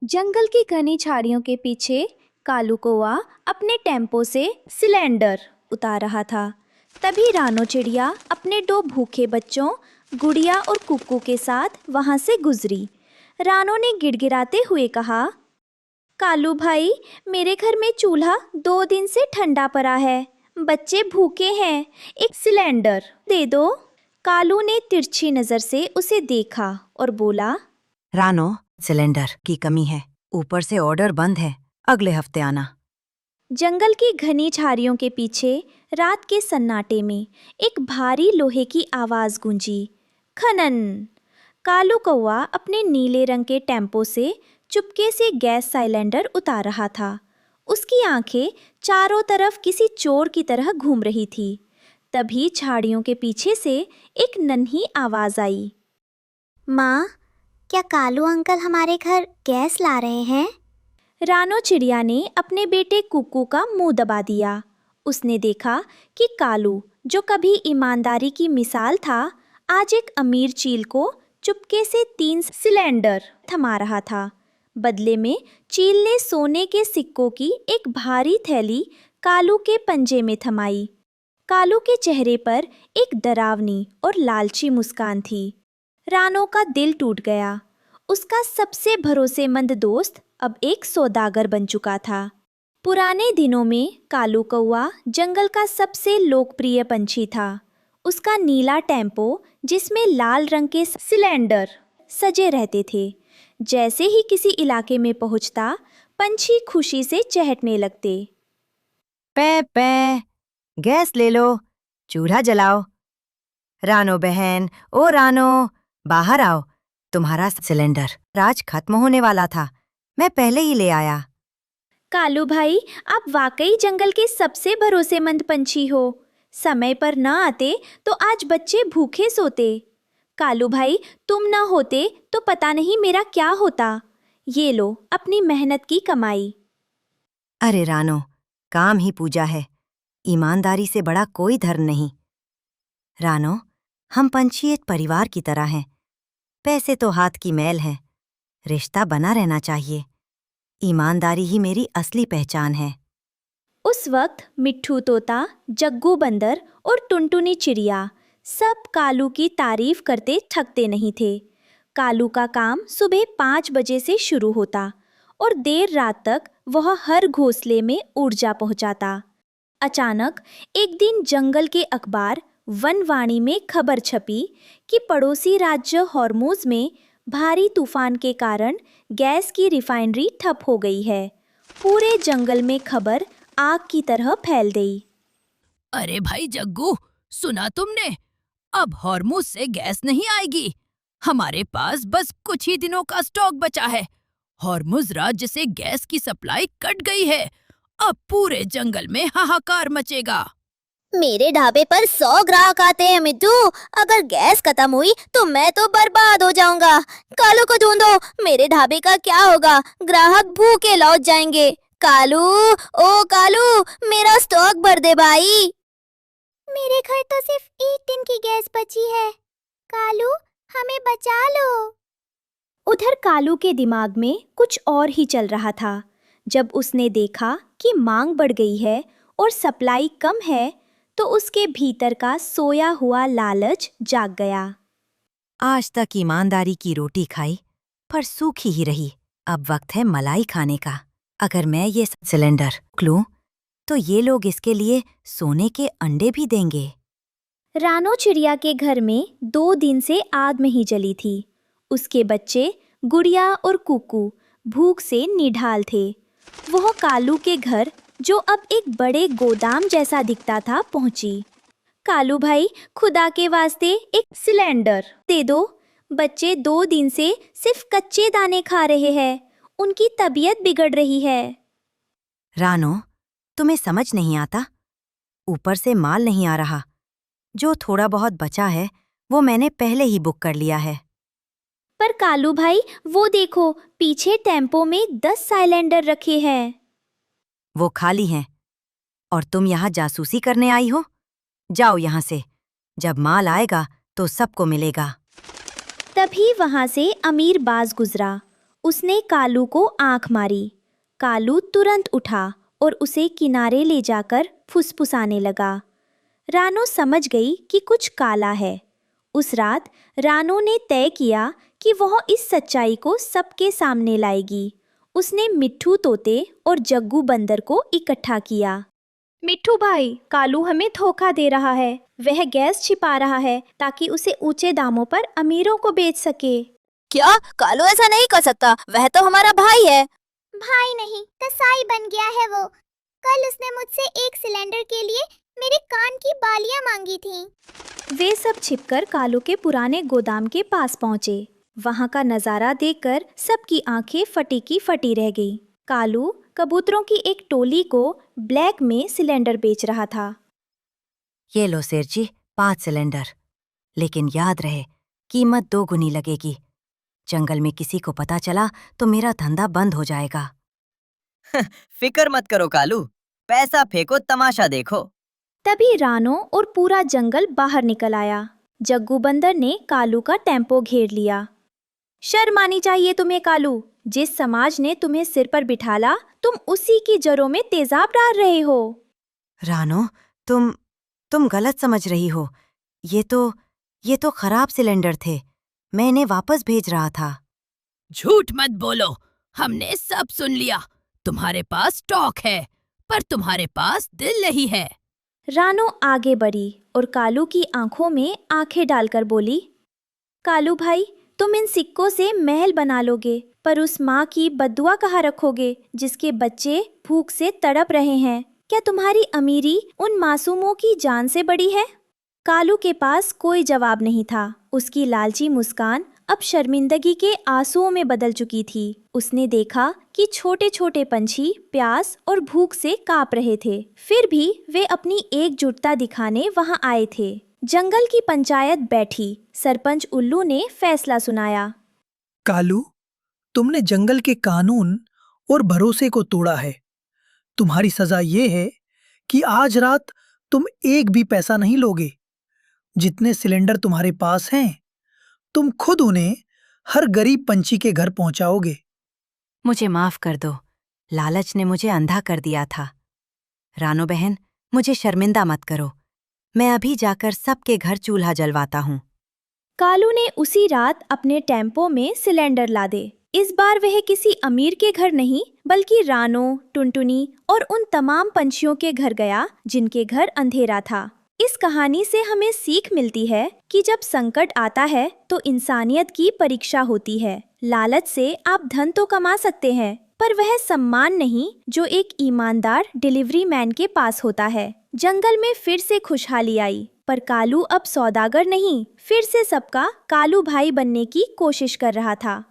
जंगल की घनी झाड़ियों के पीछे कालू कौआ अपने टेम्पो से सिलेंडर उतार रहा था। तभी रानो चिड़िया अपने दो भूखे बच्चों गुड़िया और कुक्कू के साथ वहां से गुजरी। रानो ने गिड़गिड़ाते हुए कहा, कालू भाई, मेरे घर में चूल्हा 2 दिन से ठंडा पड़ा है, बच्चे भूखे हैं, एक सिलेंडर दे दो। कालू ने तिरछी नजर से उसे देखा और बोला, रानो, सिलेंडर की कमी है, ऊपर से ऑर्डर बंद है, अगले हफ्ते आना। जंगल की घनी झाड़ियों के पीछे रात के सन्नाटे में एक भारी लोहे की आवाज गूंजी, खनन। कालू कौआ अपने नीले रंग के टेम्पो से चुपके से गैस सिलेंडर उतार रहा था। उसकी आंखें चारों तरफ किसी चोर की तरह घूम रही थी। तभी झाड़ियों के पीछे से एक नन्ही आवाज आई, माँ, क्या कालू अंकल हमारे घर गैस ला रहे हैं? रानो चिड़िया ने अपने बेटे कुक्कू का मुंह दबा दिया। उसने देखा कि कालू, जो कभी ईमानदारी की मिसाल था, आज एक अमीर चील को चुपके से 3 सिलेंडर थमा रहा था। बदले में चील ने सोने के सिक्कों की एक भारी थैली कालू के पंजे में थमाई। कालू के चेहरे पर एक डरावनी और लालची मुस्कान थी। रानो का दिल टूट गया। उसका सबसे भरोसेमंद दोस्त अब एक सौदागर बन चुका था। पुराने दिनों में कालू कौआ जंगल का सबसे लोकप्रिय पंछी था। उसका नीला टेम्पो, जिसमें लाल रंग के सिलेंडर सजे रहते थे, जैसे ही किसी इलाके में पहुंचता, पंछी खुशी से चहकने लगते। पे पे, गैस ले लो, चूल्हा जलाओ। रानो बहन, ओ रानो, बाहर आओ, तुम्हारा सिलेंडर आज खत्म होने वाला था, मैं पहले ही ले आया। कालू भाई, आप वाकई जंगल के सबसे भरोसेमंद पंछी हो। समय पर न आते तो आज बच्चे भूखे सोते। कालू भाई, तुम न होते तो पता नहीं मेरा क्या होता। ये लो अपनी मेहनत की कमाई। अरे रानो, काम ही पूजा है, ईमानदारी से बड़ा कोई धर्म नहीं। रानो, हम पंछी एक परिवार की तरह हैं। पैसे तो हाथ की मैल है, रिश्ता बना रहना चाहिए। ईमानदारी ही मेरी असली पहचान है। उस वक्त मिट्ठू तोता, जग्गू बंदर और टुनटुनी चिड़िया सब कालू की तारीफ करते थकते नहीं थे। कालू का काम सुबह 5 बजे से शुरू होता और देर रात तक वह हर घोंसले में ऊर्जा पहुंचाता। अचानक एक दिन जंगल के अखबार वनवाणी में खबर छपी कि पड़ोसी राज्य हॉर्मूज में भारी तूफान के कारण गैस की रिफाइनरी ठप हो गई है। पूरे जंगल में खबर आग की तरह फैल गई। अरे भाई जग्गू, सुना तुमने? अब हॉर्मुज से गैस नहीं आएगी। हमारे पास बस कुछ ही दिनों का स्टॉक बचा है। हॉर्मुज राज्य से गैस की सप्लाई कट गई है। अब पूरे जंगल में हाहाकार मचेगा। मेरे ढाबे पर 100 ग्राहक आते हैं मिट्टू। अगर गैस खत्म हुई तो मैं तो बर्बाद हो जाऊंगा। कालू को ढूंढो, मेरे ढाबे का क्या होगा? ग्राहक भूखे लौट जाएंगे। कालू, ओ कालू, मेरा स्टॉक भर दे भाई। मेरे घर तो सिर्फ 1 दिन की गैस बची है। कालू, हमें बचा लो। उधर कालू के दिमाग में कुछ और ही चल रहा था। जब उसने देखा कि मांग बढ़ गई है और सप्लाई कम है, तो उसके भीतर का सोया हुआ लालच जाग गया। आज तक ईमानदारी की रोटी खाई, पर सूखी ही रही। अब वक्त है मलाई खाने का। अगर मैं ये सिलेंडर लूं, तो ये लोग इसके लिए सोने के अंडे भी देंगे। रानो चिड़िया के घर में 2 दिन से आग नहीं जली थी। उसके बच्चे गुड़िया और कुक्कू भूख से निढाल थे। वह कालू के घर, जो अब एक बड़े गोदाम जैसा दिखता था, पहुंची। कालू भाई, खुदा के वास्ते एक सिलेंडर दे दो। बच्चे 2 दिन से सिर्फ कच्चे दाने खा रहे हैं, उनकी तबीयत बिगड़ रही है। रानो, तुम्हें समझ नहीं आता? ऊपर से माल नहीं आ रहा। जो थोड़ा बहुत बचा है वो मैंने पहले ही बुक कर लिया है। पर कालू भाई, वो देखो, पीछे टेम्पो में 10 सिलेंडर रखे हैं। वो खाली हैं। और तुम यहाँ जासूसी करने आई हो? जाओ यहाँ से। जब माल आएगा तो सबको मिलेगा। तभी वहां से अमीर बाज गुजरा। उसने कालू को आंख मारी। कालू तुरंत उठा और उसे किनारे ले जाकर फुसफुसाने लगा। रानो समझ गई कि कुछ काला है। उस रात रानो ने तय किया कि वह इस सच्चाई को सबके सामने लाएगी। उसने मिट्ठू तोते और जग्गू बंदर को इकट्ठा किया। मिट्ठू भाई, कालू हमें धोखा दे रहा है। वह गैस छिपा रहा है ताकि उसे ऊंचे दामों पर अमीरों को बेच सके। क्या? कालू ऐसा नहीं कर सकता, वह तो हमारा भाई है। भाई नहीं, कसाई बन गया है वो। कल उसने मुझसे एक सिलेंडर के लिए मेरे कान की बालियां मांगी थी। वे सब छिपकर कालू के पुराने गोदाम के पास पहुंचे। वहां का नजारा देखकर सबकी आंखें फटी की फटी रह गई। कालू कबूतरों की एक टोली को ब्लैक में सिलेंडर बेच रहा था। ये लो सेठ जी, 5 सिलेंडर। लेकिन याद रहे, कीमत 2 गुनी लगेगी। जंगल में किसी को पता चला तो मेरा धंधा बंद हो जाएगा। फिक्र मत करो कालू, पैसा फेंको तमाशा देखो। तभी रानो और पूरा जंगल बाहर निकल आया। जग्गू बंदर ने कालू का टेम्पो घेर लिया। शर्म आनी चाहिए तुम्हें कालू। जिस समाज ने तुम्हें सिर पर बिठाला, तुम उसी की जड़ों में तेजाब डाल रहे हो। रानो, तुम गलत समझ रही हो। ये तो खराब सिलेंडर थे। मैं इन्हें वापस भेज रहा था। झूठ मत बोलो, हमने सब सुन लिया। तुम्हारे पास स्टॉक है, पर तुम्हारे पास दिल नहीं है। रानो आगे बढ़ी और कालू की आंखों में आंखें डालकर बोली, कालू भाई, तुम इन सिक्कों से महल बना लोगे, पर उस माँ की बद्दुआ कहाँ रखोगे जिसके बच्चे भूख से तड़प रहे हैं? क्या तुम्हारी अमीरी उन मासूमों की जान से बड़ी है? कालू के पास कोई जवाब नहीं था। उसकी लालची मुस्कान अब शर्मिंदगी के आंसुओं में बदल चुकी थी। उसने देखा कि छोटे छोटे पंछी प्यास और भूख से कांप रहे थे, फिर भी वे अपनी एकजुटता दिखाने वहां आए थे। जंगल की पंचायत बैठी। सरपंच उल्लू ने फैसला सुनाया। कालू, तुमने जंगल के कानून और भरोसे को तोड़ा है। तुम्हारी सजा ये है कि आज रात तुम एक भी पैसा नहीं लोगे। जितने सिलेंडर तुम्हारे पास हैं, तुम खुद उन्हें हर गरीब पंछी के घर पहुंचाओगे। मुझे माफ कर दो, लालच ने मुझे अंधा कर दिया था। रानो बहन, मुझे शर्मिंदा मत करो। मैं अभी जाकर सबके घर चूल्हा जलवाता हूँ। कालू ने उसी रात अपने टेम्पो में सिलेंडर लादे। इस बार वह किसी अमीर के घर नहीं, बल्कि रानो, टुनटुनी और उन तमाम पंछियों के घर गया जिनके घर अंधेरा था। इस कहानी से हमें सीख मिलती है कि जब संकट आता है तो इंसानियत की परीक्षा होती है। लालच से आप धन तो कमा सकते हैं, पर वह सम्मान नहीं जो एक ईमानदार डिलीवरी मैन के पास होता है। जंगल में फिर से खुशहाली आई, पर कालू अब सौदागर नहीं, फिर से सबका कालू भाई बनने की कोशिश कर रहा था।